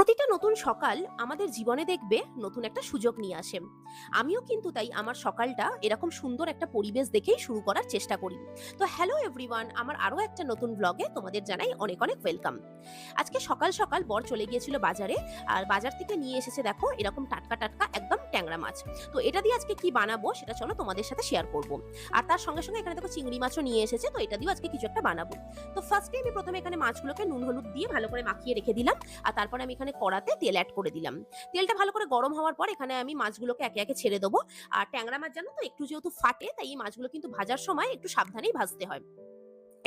প্রতিটা নতুন সকাল আমাদের জীবনে দেখবে নতুন একটা সুযোগ নিয়ে আসে। আমিও কিন্তু তাই আমার সকালটা এরকম সুন্দর একটা পরিবেশ দেখেই শুরু করার চেষ্টা করি। তো হ্যালো এভরিওয়ান, আমার আরো একটা নতুন ব্লগে তোমাদের জানাই অনেক অনেক ওয়েলকাম। আজকে সকাল সকাল বর চলে গিয়েছিল বাজারে, আর বাজার থেকে নিয়ে এসেছে দেখো এরকম টাটকা টাটকা একদম ট্যাংরা মাছ। তো এটা দিয়ে আজকে কি বানাবো সেটা চলো তোমাদের সাথে শেয়ার করব। আর তার সঙ্গে সঙ্গে এখানে দেখো চিংড়ি মাছও নিয়ে এসেছে, তো এটা দিয়েও আজকে কিছু একটা বানাবো। তো ফার্স্টে আমি প্রথমে এখানে মাছগুলোকে নুন হলুদ দিয়ে ভালো করে মাখিয়ে রেখে দিলাম। আর তারপরে আমি এখানে কড়াতে তেল অ্যাড করে দিলাম। তেলটা ভালো করে গরম হওয়ার পর এখানে আমি মাছগুলোকে একে একে ছেড়ে দেবো। আর ট্যাংরা মাছ জানো তো একটু যেহেতু ফাটে, তাই এই মাছগুলো কিন্তু ভাজার সময় একটু সাবধানেই ভাজতে হয়।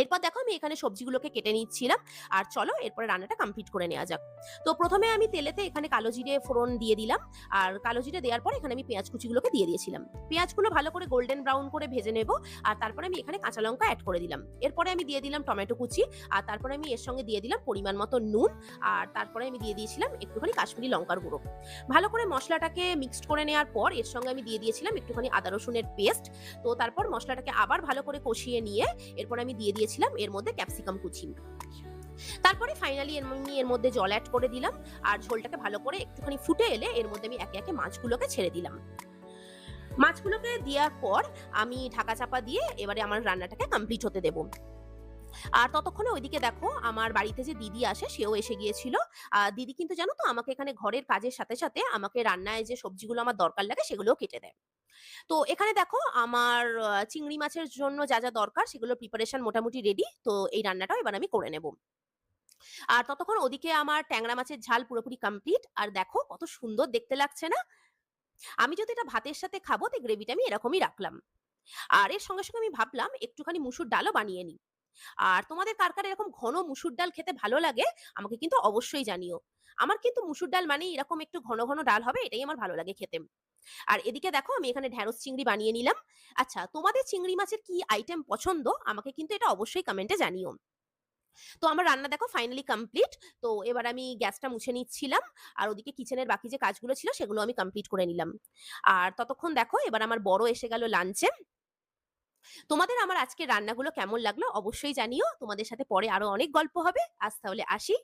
এরপর দেখো আমি এখানে সবজিগুলোকে কেটে নিচ্ছিলাম। আর চলো এরপরে রান্নাটা কমপ্লিট করে নেওয়া যাক। তো প্রথমে আমি তেলেতে এখানে কালো জিরে ফোড়ন দিয়ে দিলাম। আর কালো জিরে দেওয়ার পর এখানে আমি পেঁয়াজ কুচিগুলোকে দিয়ে দিয়েছিলাম। পেঁয়াজগুলো ভালো করে গোল্ডেন ব্রাউন করে ভেজে নেব। আর তারপরে আমি এখানে কাঁচা লঙ্কা অ্যাড করে দিলাম। এরপরে আমি দিয়ে দিলাম টমেটো কুচি। আর তারপরে আমি এর সঙ্গে দিয়ে দিলাম পরিমাণ মতো নুন। আর তারপরে আমি দিয়ে দিয়েছিলাম একটুখানি কাশ্মীরি লঙ্কার গুঁড়ো। ভালো করে মশলাটাকে মিক্সড করে নেওয়ার পর এর সঙ্গে আমি দিয়ে দিয়েছিলাম একটুখানি আদা রসুনের পেস্ট। তো তারপর মশলাটাকে আবার ভালো করে কষিয়ে নিয়ে এরপর আমি দিয়ে দিয়েছিলাম এর মধ্যে ক্যাপসিকাম কুচি। তারপরে ফাইনালি এর মধ্যে জল অ্যাড করে দিলাম। আর ঝোলটাকে ভালো করে একটুখানি ফুটে এলে এর মধ্যে আমি একে একে মাছগুলোকে ছেড়ে দিলাম। মাছগুলোকে দেওয়ার পর আমি ঢাকা চাপা দিয়ে এবারে আমার রান্নাটাকে কমপ্লিট হতে দেব। আর ততক্ষণে ওইদিকে দেখো আমার বাড়িতে যে দিদি আসে সেও এসে গিয়েছিল। দিদি কিন্তু জানো তো আমাকে এখানে ঘরের কাজের সাথে সাথে আমাকে রান্নায় যে সবজিগুলো আমার দরকার লাগে সেগুলোও কেটে দেয়। তো এখানে দেখো আমার চিংড়ি মাছের জন্য যা যা দরকার সেগুলোর প্রিপারেশন মোটামুটি রেডি। তো এই রান্নাটাও এবার আমি করে নেব। আর ততক্ষণ ওদিকে আমার ট্যাংরা মাছের ঝাল পুরোপুরি কমপ্লিট। আর দেখো কত সুন্দর দেখতে লাগছে না? আমি যদি এটা ভাতের সাথে খাবো তো গ্রেভিটা আমি এরকমই রাখলাম। আর এর সঙ্গে সঙ্গে আমি ভাবলাম একটুখানি মুসুর ডালও বানিয়ে নিই। আর তোমাদের কার কার এরকম ঘন মুসুর ডাল খেতে ভালো লাগে আমাকে কিন্তু অবশ্যই জানিও। আমার কিন্তু মুসুর ডাল মানে এরকম একটু ঘন ঘন ডাল হবে, এটাই আমার ভালো লাগে খেতে। আর এদিকে দেখো আমি এখানে ঢ্যাঁড়স চিংড়ি বানিয়ে নিলাম। আচ্ছা, তোমাদের চিংড়ি মাছের কি আইটেম পছন্দ আমাকে কিন্তু এটা অবশ্যই কমেন্টে জানিও। তো আমার রান্না দেখো ফাইনালি কমপ্লিট। তো এবার আমি গ্যাসটা মুছে নিচ্ছিলাম। আর ওদিকে কিচেনের বাকি যে কাজগুলো ছিল সেগুলো আমি কমপ্লিট করে নিলাম। আর ততক্ষণ দেখো এবার আমার বড় এসে গেল লাঞ্চে। তোমাদের আমার আজকের রান্নাগুলো কেমন লাগলো অবশ্যই জানিও। তোমাদের সাথে পরে আরো অনেক গল্প হবে। আজ তাহলে আসি।